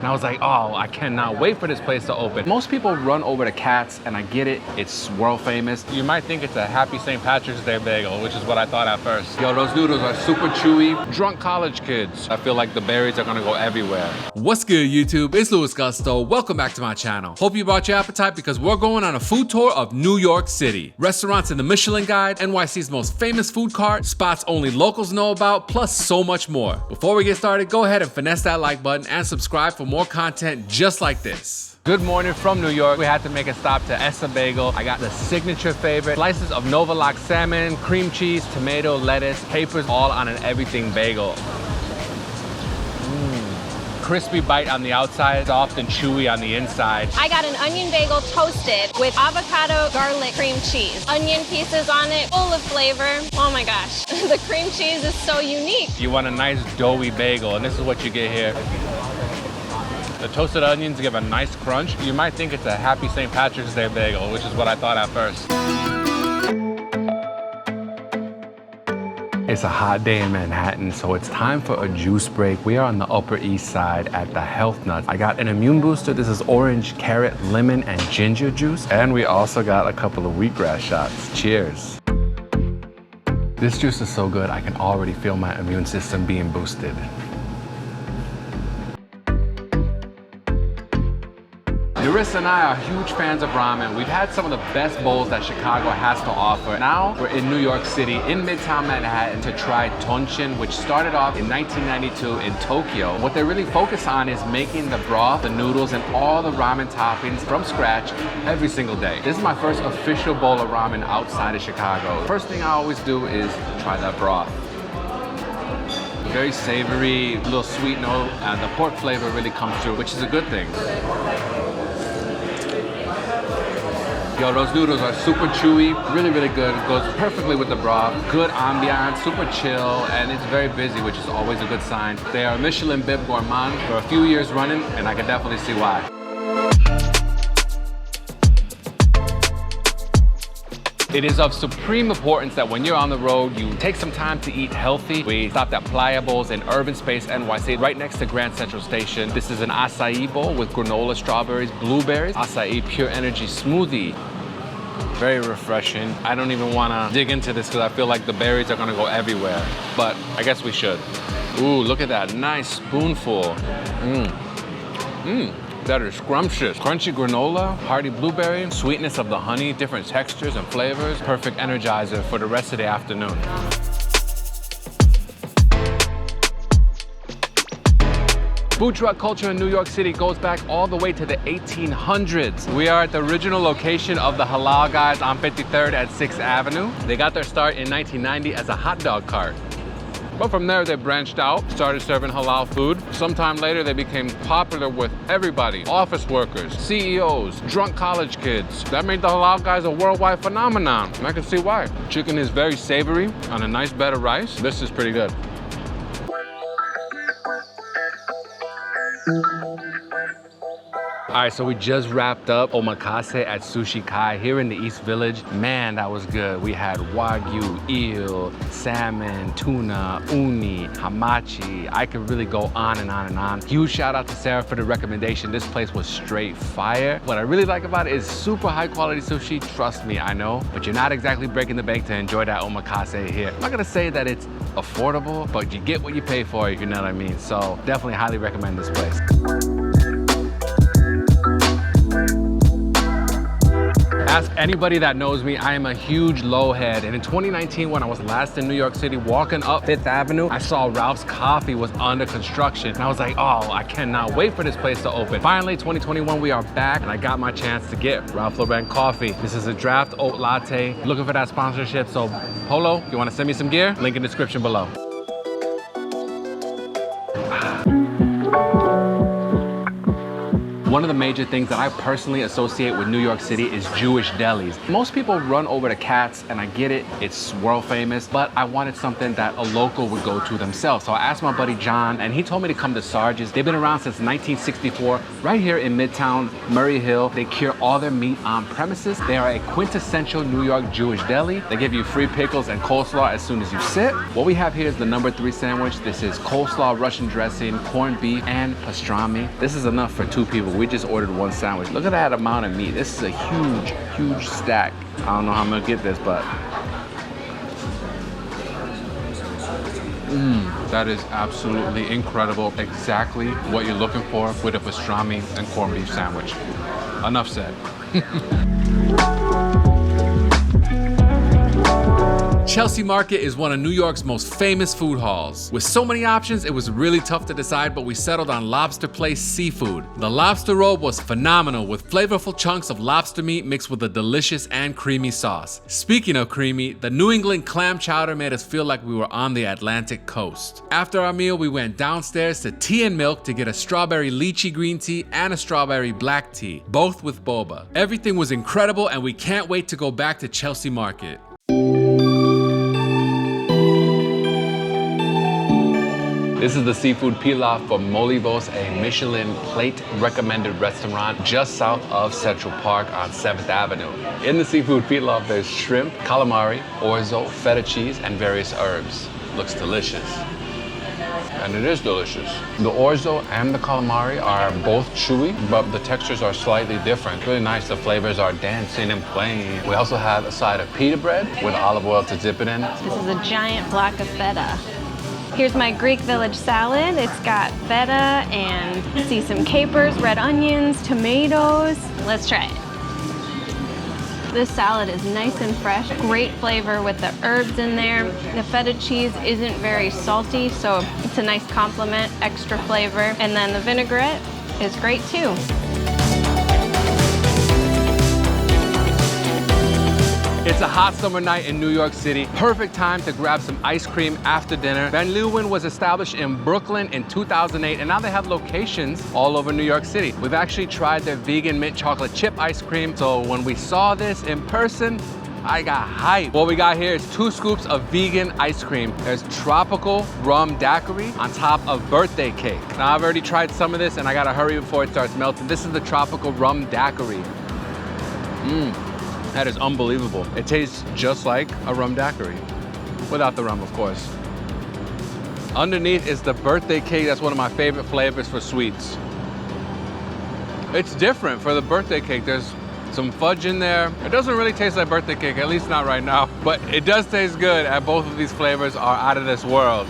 And I was like, oh, I cannot wait for this place to open. Most people run over to Katz, and I get it. It's world famous. You might think it's a Happy St. Patrick's Day bagel, which is what I thought at first. Yo, those noodles are super chewy. Drunk college kids. I feel like the berries are gonna go everywhere. What's good, YouTube? It's LUISGUSTO. Welcome back to my channel. Hope you brought your appetite because we're going on a food tour of New York City. Restaurants in the Michelin Guide, NYC's most famous food cart, spots only locals know about, plus so much more. Before we get started, go ahead and finesse that like button and subscribe for more content just like this. Good morning from New York. We had to make a stop to Ess-A-Bagel. I got the signature favorite, slices of Novalox salmon, cream cheese, tomato, lettuce, capers, all on an everything bagel. Crispy bite on the outside, soft and chewy on the inside. I got an onion bagel toasted with avocado, garlic, cream cheese. Onion pieces on it, full of flavor. Oh my gosh, the cream cheese is so unique. You want a nice doughy bagel, and this is what you get here. The toasted onions give a nice crunch. You might think it's a Happy St. Patrick's Day bagel, which is what I thought at first. It's a hot day in Manhattan, so it's time for a juice break. We are on the Upper East Side at the Health Nuts. I got an immune booster. This is orange, carrot, lemon, and ginger juice. And we also got a couple of wheatgrass shots. Cheers. This juice is so good, I can already feel my immune system being boosted. Larissa and I are huge fans of ramen. We've had some of the best bowls that Chicago has to offer. Now we're in New York City, in Midtown Manhattan, to try Tonchin, which started off in 1992 in Tokyo. What they really focus on is making the broth, the noodles, and all the ramen toppings from scratch every single day. This is my first official bowl of ramen outside of Chicago. First thing I always do is try that broth. Very savory, a little sweet note, and the pork flavor really comes through, which is a good thing. Yo, those noodles are super chewy, really, really good. It goes perfectly with the broth. Good ambiance, super chill, and it's very busy, which is always a good sign. They are Michelin Bib Gourmand for a few years running, and I can definitely see why. It is of supreme importance that when you're on the road, you take some time to eat healthy. We stopped at Playa Bowls in Urban Space, NYC, right next to Grand Central Station. This is an acai bowl with granola, strawberries, blueberries, acai pure energy smoothie. Very refreshing. I don't even want to dig into this because I feel like the berries are going to go everywhere, but I guess we should. Ooh, look at that nice spoonful. That is scrumptious. Crunchy granola, hearty blueberry, sweetness of the honey, different textures and flavors. Perfect energizer for the rest of the afternoon. Food truck culture in New York City goes back all the way to the 1800s. We are at the original location of the Halal guys on 53rd at 6th Avenue. They got their start in 1990 as a hot dog cart. But from there, they branched out, started serving halal food. Sometime later, they became popular with everybody. Office workers, CEOs, drunk college kids. That made the halal guys a worldwide phenomenon, and I can see why. Chicken is very savory on a nice bed of rice. This is pretty good. All right, so we just wrapped up omakase at Sushi Kai here in the East Village. Man, that was good. We had wagyu, eel, salmon, tuna, uni, hamachi. I could really go on and on and on. Huge shout out to Sarah for the recommendation. This place was straight fire. What I really like about it is super high quality sushi. Trust me, I know, but you're not exactly breaking the bank to enjoy that omakase here. I'm not gonna say that it's affordable, but you get what you pay for, if you know what I mean. So definitely highly recommend this place. Ask anybody that knows me, I am a huge low head. And in 2019, when I was last in New York City, walking up 5th Avenue, I saw Ralph's Coffee was under construction. And I was like, oh, I cannot wait for this place to open. Finally, 2021, we are back, and I got my chance to get Ralph Lauren coffee. This is a draft oat latte. Looking for that sponsorship, so Polo, you wanna send me some gear? Link in the description below. One of the major things that I personally associate with New York City is Jewish delis. Most people run over to Katz, and I get it, it's world famous, but I wanted something that a local would go to themselves. So I asked my buddy John, and he told me to come to Sarge's. They've been around since 1964, right here in Midtown, Murray Hill. They cure all their meat on premises. They are a quintessential New York Jewish deli. They give you free pickles and coleslaw as soon as you sit. What we have here is the number 3 sandwich. This is coleslaw, Russian dressing, corned beef, and pastrami. This is enough for 2 people. We just ordered 1 sandwich. Look at that amount of meat. This is a huge, huge stack. I don't know how I'm gonna get this, but that is absolutely incredible. Exactly what you're looking for with a pastrami and corned beef sandwich. Enough said. Chelsea Market is one of New York's most famous food halls. With so many options, it was really tough to decide, but we settled on Lobster Place Seafood. The lobster roll was phenomenal, with flavorful chunks of lobster meat mixed with a delicious and creamy sauce. Speaking of creamy, the New England clam chowder made us feel like we were on the Atlantic coast. After our meal, we went downstairs to Tea and Milk to get a strawberry lychee green tea and a strawberry black tea, both with boba. Everything was incredible, and we can't wait to go back to Chelsea Market. This is the seafood pilaf from Molyvos, a Michelin plate recommended restaurant just south of Central Park on 7th Avenue. In the seafood pilaf, there's shrimp, calamari, orzo, feta cheese, and various herbs. Looks delicious. And it is delicious. The orzo and the calamari are both chewy, but the textures are slightly different. It's really nice. The flavors are dancing and playing. We also have a side of pita bread with olive oil to dip it in. This is a giant block of feta. Here's my Greek village salad. It's got feta and see some capers, red onions, tomatoes. Let's try it. This salad is nice and fresh, great flavor with the herbs in there. The feta cheese isn't very salty, so it's a nice complement, extra flavor. And then the vinaigrette is great too. It's a hot summer night in New York City. Perfect time to grab some ice cream after dinner. Van Leeuwen was established in Brooklyn in 2008, and now they have locations all over New York City. We've actually tried their vegan mint chocolate chip ice cream, so when we saw this in person, I got hyped. What we got here is 2 scoops of vegan ice cream. There's tropical rum daiquiri on top of birthday cake. Now I've already tried some of this and I gotta hurry before it starts melting. This is the tropical rum daiquiri. That is unbelievable. It tastes just like a rum daiquiri. Without the rum, of course. Underneath is the birthday cake. That's one of my favorite flavors for sweets. It's different for the birthday cake. There's some fudge in there. It doesn't really taste like birthday cake, at least not right now. But it does taste good, and both of these flavors are out of this world.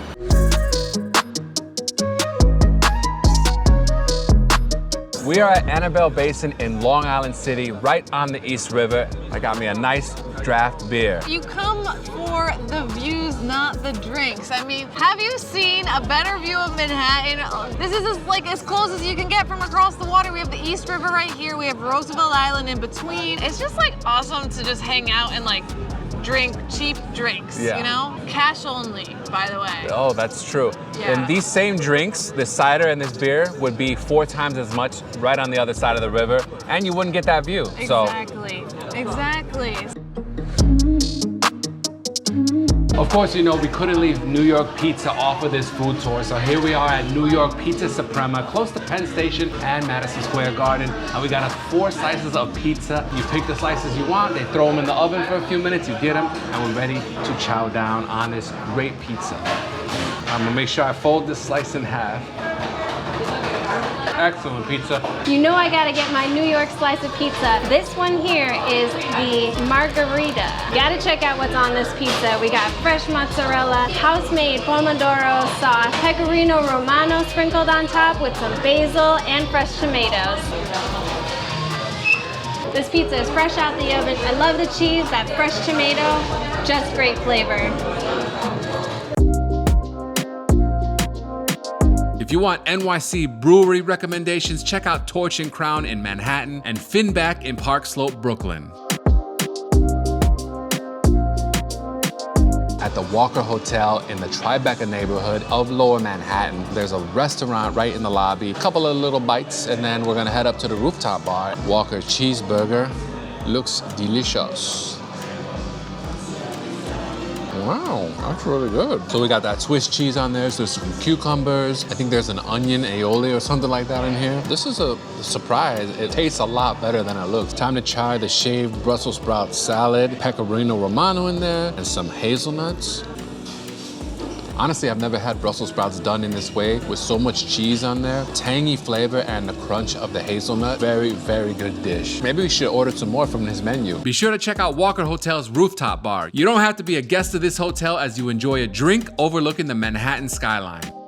We are at Annabelle Basin in Long Island City, right on the East River. I got me a nice draft beer. You come for the views, not the drinks. I mean, have you seen a better view of Manhattan? This is as close as you can get from across the water. We have the East River right here. We have Roosevelt Island in between. It's just like awesome to just hang out and like drink cheap drinks, you know? Cash only, by the way. Oh, that's true. Yeah. And these same drinks, this cider and this beer, would be 4 times as much right on the other side of the river, and you wouldn't get that view. Exactly, exactly. Of course, you know, we couldn't leave New York pizza off of this food tour, so here we are at New York Pizza Suprema, close to Penn Station and Madison Square Garden, and we got us 4 slices of pizza. You pick the slices you want, they throw them in the oven for a few minutes, you get them, and we're ready to chow down on this great pizza. I'm gonna make sure I fold this slice in half. Excellent pizza. You know I gotta get my New York slice of pizza. This one here is the margarita. Gotta check out what's on this pizza. We got fresh mozzarella, house-made pomodoro sauce, pecorino romano sprinkled on top with some basil and fresh tomatoes. This pizza is fresh out the oven. I love the cheese, that fresh tomato, just great flavor. If you want NYC brewery recommendations, check out Torch and Crown in Manhattan and Finback in Park Slope, Brooklyn. at the Walker Hotel in the Tribeca neighborhood of Lower Manhattan. There's a restaurant right in the lobby, a couple of little bites, and then we're gonna head up to the rooftop bar. Walker cheeseburger looks delicious. Wow, that's really good. So we got that Swiss cheese on there, so there's some cucumbers. I think there's an onion aioli or something like that in here. This is a surprise. It tastes a lot better than it looks. Time to try the shaved Brussels sprout salad, pecorino romano in there, and some hazelnuts. Honestly, I've never had Brussels sprouts done in this way with so much cheese on there. Tangy flavor and the crunch of the hazelnut. Very, very good dish. Maybe we should order some more from his menu. Be sure to check out Walker Hotel's rooftop bar. You don't have to be a guest of this hotel as you enjoy a drink overlooking the Manhattan skyline.